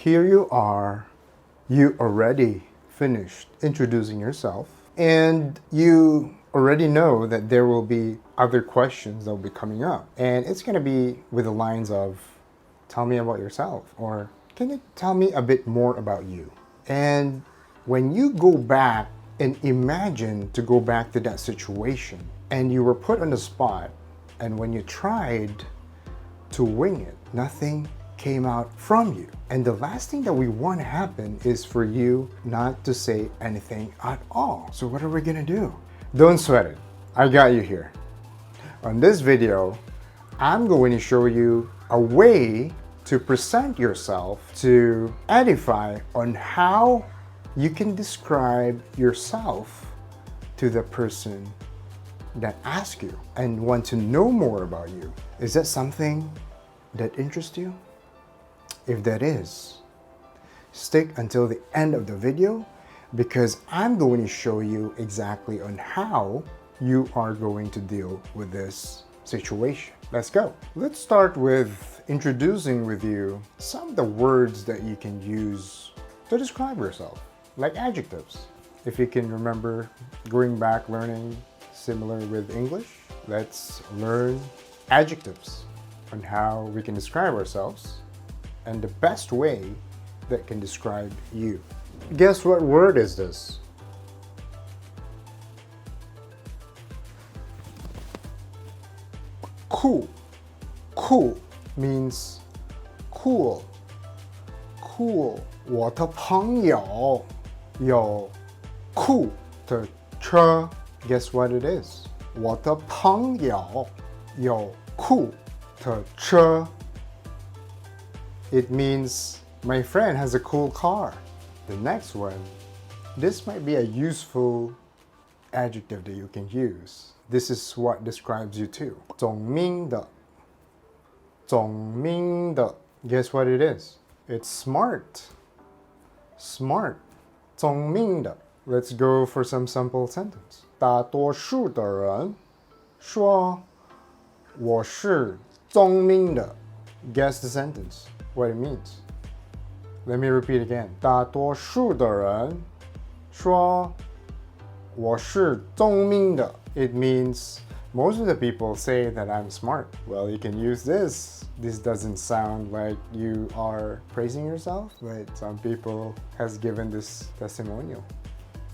here you are, you already finished introducing yourself, and you already know that there will be other questions that will be coming up. And it's going to be with the lines of, tell me about yourself, or can you tell me a bit more about you? And when you go back and imagine to go back to that situation, and you were put on the spot, and when you tried to wing it, nothing came out from you. And the last thing that we want to happen is for you not to say anything at all. So what are we gonna do? Don't sweat it. I got you here. On this video, I'm going to show you a way to present yourself to edify on how you can describe yourself to the person that asks you and want to know more about you. Is that something that interests you? If that is, stick until the end of the video because I'm going to show you exactly on how you are going to deal with this situation. Let's go. Let's start with introducing with you some of the words that you can use to describe yourself, like adjectives. If you can remember going back learning similar with English, let's learn adjectives on how we can describe ourselves and the best way that can describe you. Guess what word is this? Cool. Cool means cool. Cool. 我的朋友有酷的车。Guess what it is? 我的朋友有酷的车。It means my friend has a cool car. The next one, this might be a useful adjective that you can use. This is what describes you too. 总明的. 总明的. Guess what it is? It's smart. Smart. 总明的. Let's go for some sample sentence. 大多数的人说我是聪明的. Guess the sentence. What it means. Let me repeat again. 大多数的人说我是聪明的. It means most of the people say that I'm smart. Well, you can use this. This doesn't sound like you are praising yourself, but some people has given this testimonial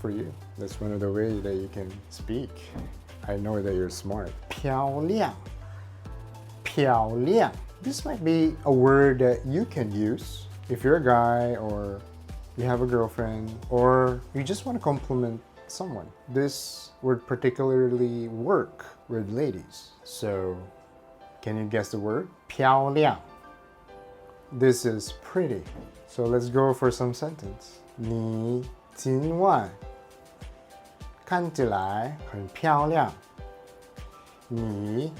for you. That's one of the ways that you can speak. I know that you're smart. 漂亮. 漂亮. This might be a word that you can use if you're a guy or you have a girlfriend or you just want to compliment someone. This would particularly work with ladies. So, can you guess the word? 漂亮. This is pretty. So let's go for some sentence. 你今晚看起来很漂亮. 你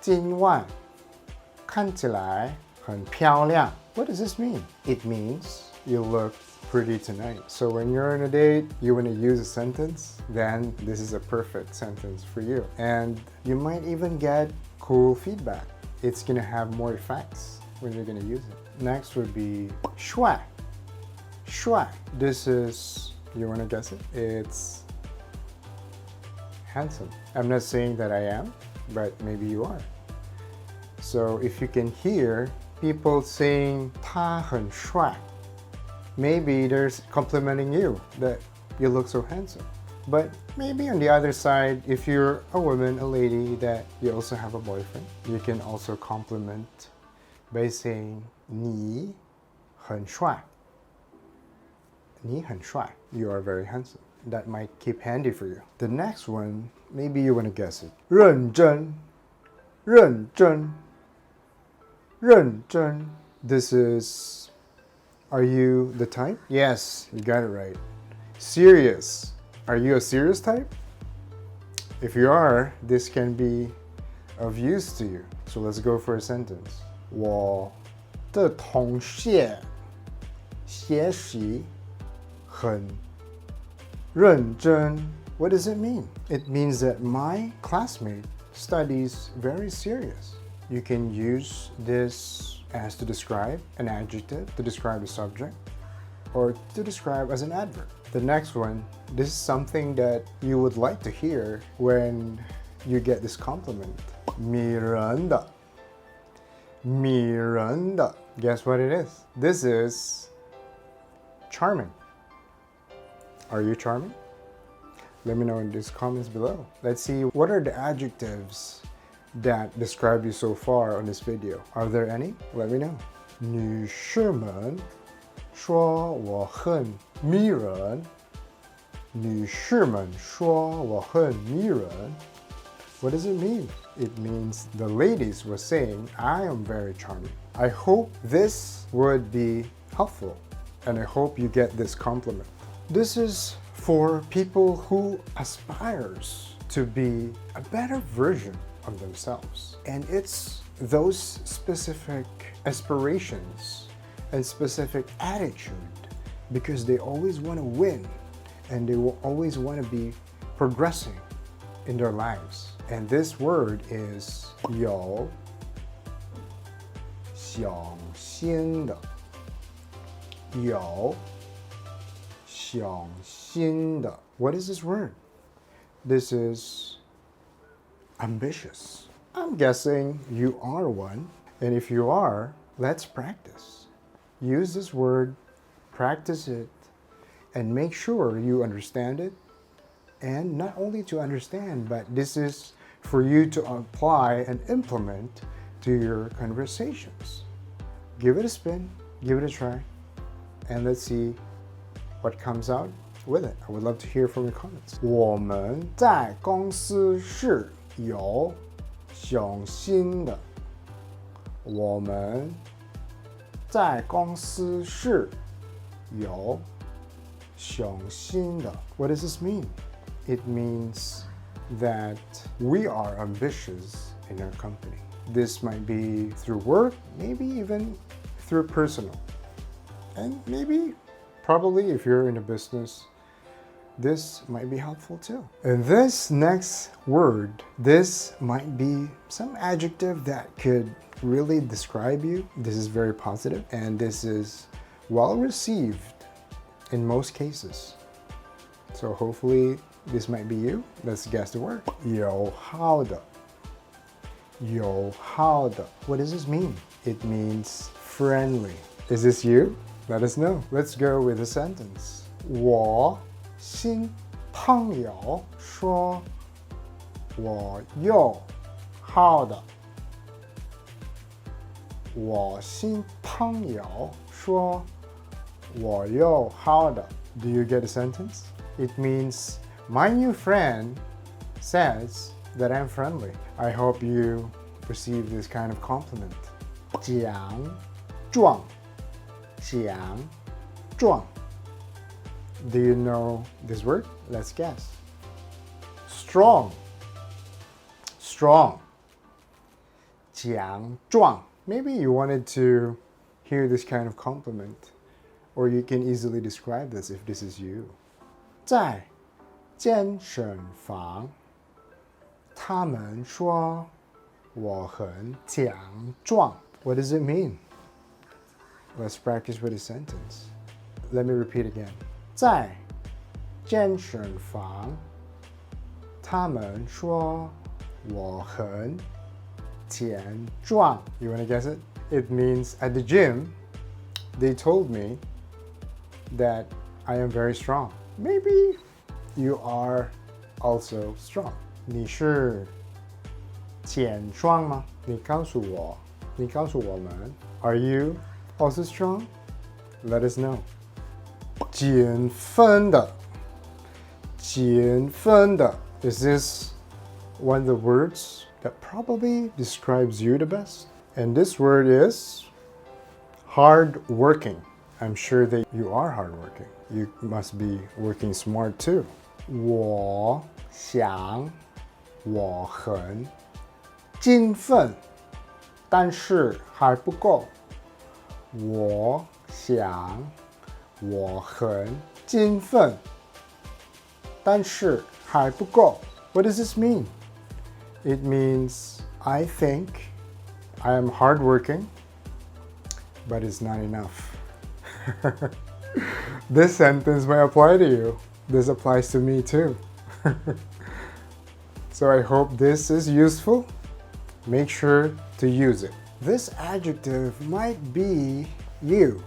今晚看起来很漂亮. What does this mean? It means you look pretty tonight. So when you're on a date, you want to use a sentence, then this is a perfect sentence for you. And you might even get cool feedback. It's going to have more effects when you're going to use it. Next would be 帅. 帅. This is, you want to guess it? It's handsome. I'm not saying that I am, but maybe you are. So if you can hear people saying 他很帅, maybe they're complimenting you that you look so handsome. But maybe on the other side, if you're a woman, a lady, that you also have a boyfriend, you can also compliment by saying 你很帅. 你很帅. You are very handsome. That might keep handy for you. The next one, maybe you want to guess it. 认真. 认真. 认真. This is, are you the type? Yes, you got it right. Serious. Are you a serious type? If you are, this can be of use to you. So let's go for a sentence. 我的同学学习很认真. What does it mean? It means that my classmate studies very serious. You can use this as to describe an adjective, to describe a subject, or to describe as an adverb. The next one, this is something that you would like to hear when you get this compliment. 迷人的. 迷人的. Guess what it is? This is charming. Are you charming? Let me know in these comments below. Let's see, what are the adjectives that describe you so far on this video? Are there any? Let me know. 女士们说我很迷人. 女士们说我很迷人. What does it mean? It means the ladies were saying, I am very charming. I hope this would be helpful, and I hope you get this compliment. This is for people who aspires to be a better version of themselves. And it's those specific aspirations and specific attitude, because they always want to win and they will always want to be progressing in their lives. And this word is 有小心的. 有小心的. What is this word? This is ambitious. I'm guessing you are one. And if you are, let's practice. Use this word, practice it, and make sure you understand it. And not only to understand, but this is for you to apply and implement to your conversations. Give it a spin, give it a try, and let's see what comes out with it. I would love to hear from your comments. 我们在公司是有小心的. 我们在公司是有小心的. What does this mean? It means that we are ambitious in our company. This might be through work, maybe even through personal. And maybe, probably if you're in a business, this might be helpful too. And this next word, this might be some adjective that could really describe you. This is very positive, and this is well received in most cases. So hopefully this might be you. Let's guess the word. 友好的. 友好的. What does this mean? It means friendly. Is this you? Let us know. Let's go with the sentence. 我新朋友说我友好的. 我新朋友说我友好的. Do you get the sentence? It means my new friend says that I'm friendly. I hope you receive this kind of compliment. 强壮. 强壮. Do you know this word? Let's guess. Strong. Strong. 强壮. Maybe you wanted to hear this kind of compliment, or you can easily describe this if this is you. 在健身房，他们说我很强壮. What does it mean? Let's practice with a sentence. Let me repeat again. 在健身房，他们说我很强壮. You want to guess it? It means at the gym, they told me that I am very strong. Maybe you are also strong. 你是健壮吗？你告诉我们 Are you also strong? Let us know. 减分的. Is this one of the words that probably describes you the best? And this word is hardworking. I'm sure that you are hardworking. You must be working smart too. 我想我很勤奋，但是还不够。我想我很勤奋，但是还不够。What does this mean? It means I think I am hardworking, but it's not enough. This sentence may apply to you. This applies to me too. So I hope this is useful. Make sure to use it. This adjective might be you.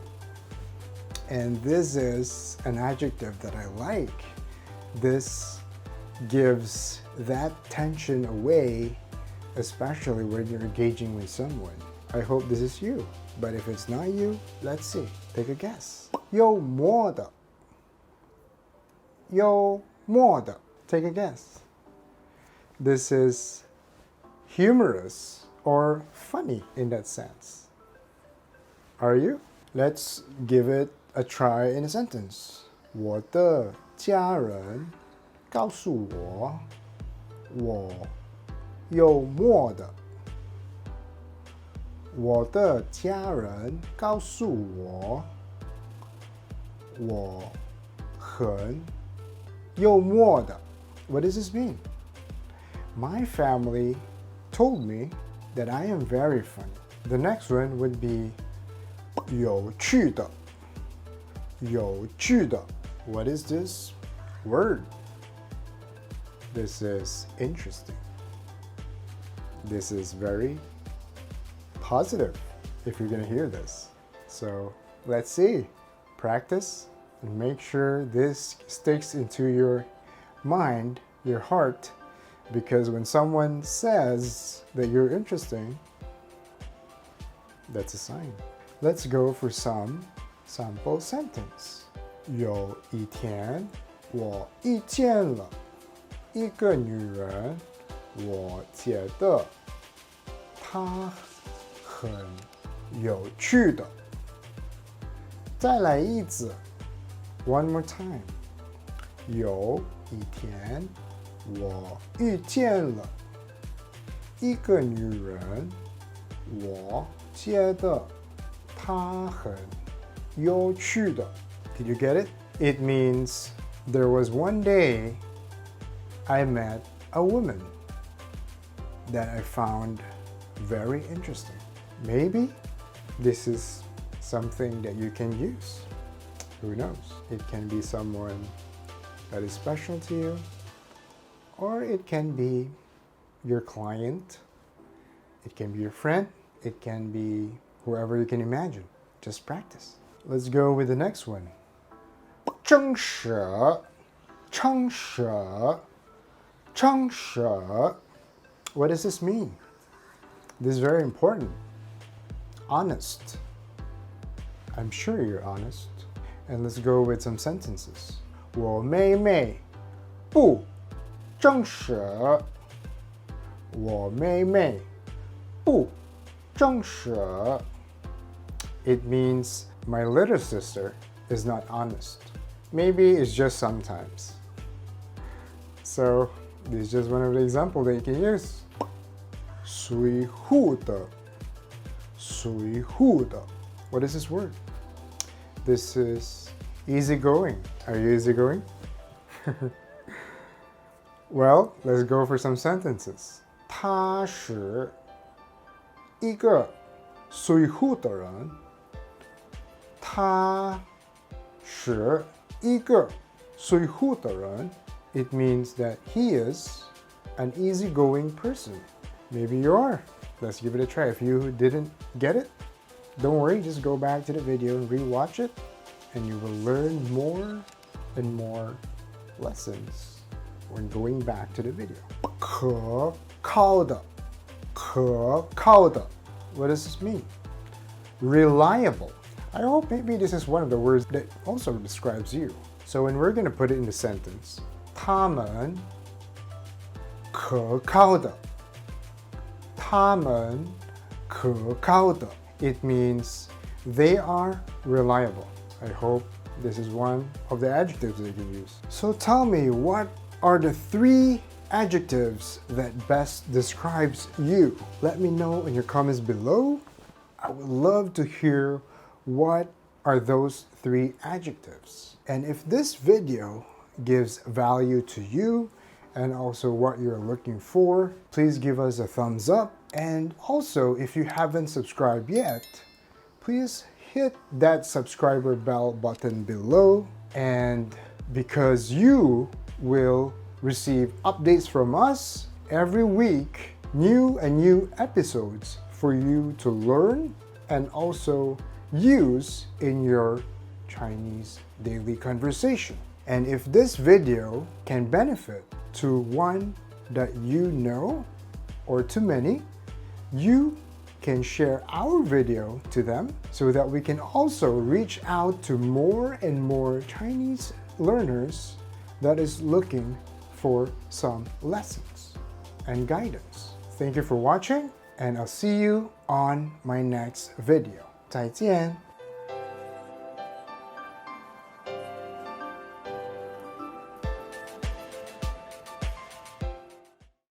And this is an adjective that I like. This gives that tension away, especially when you're engaging with someone. I hope this is you. But if it's not you, let's see. Take a guess. 幽默的. 幽默的. Take a guess. This is humorous or funny in that sense. Are you? Let's give it a try in a sentence. 我的家人告诉我，我幽默的。我的家人告诉我，我很幽默的。What does this mean? My family told me that I am very funny. The next one would be 有趣的。有趣的。What is this word? This is interesting. This is very positive if you're going to hear this. So let's see. Practice and make sure this sticks into your mind, your heart, because when someone says that you're interesting, that's a sign. Let's go for some sample sentence. 有一天，我遇见了一个女人，我觉得她很有趣的。再来一次 ，one more time。有一天，我遇见了一个女人，我觉得她很有趣的。Did you get it? It means there was one day I met a woman that I found very interesting. Maybe this is something that you can use. Who knows? It can be someone that is special to you, or it can be your client, it can be your friend, it can be whoever you can imagine. Just practice. Let's go with the next one. 诚实,诚实,诚实. What does this mean? This is very important. Honest. I'm sure you're honest. And let's go with some sentences. 我妹妹不诚实。我妹妹不诚实. It means my little sister is not honest. Maybe it's just sometimes. So this is just one of the examples that you can use. 随和的,随和的. What is this word? This is easygoing. Are you easygoing? Well, let's go for some sentences. 他是一个随和的人。他是一个随和的人. It means that he is an easygoing person. Maybe you are. Let's give it a try. If you didn't get it, don't worry, just go back to the video and rewatch it, and you will learn more and more lessons when going back to the video. 可靠的,可靠的. What does this mean? Reliable. I hope maybe this is one of the words that also describes you. So when we're going to put it in the sentence, 他们可靠的,他们可靠的. It means they are reliable. I hope this is one of the adjectives that you can use. So tell me, what are the 3 adjectives that best describes you? Let me know in your comments below. I would love to hear what are those 3 adjectives. And if this video gives value to you and also what you're looking for, please give us a thumbs up. And also, if you haven't subscribed yet, please hit that subscriber bell button below. And because you will receive updates from us every week, new episodes for you to learn and also use in your Chinese daily conversation. And if this video can benefit to one that you know or to many, you can share our video to them so that we can also reach out to more and more Chinese learners that is looking for some lessons and guidance. Thank you for watching, and I'll see you on my next video. 再见。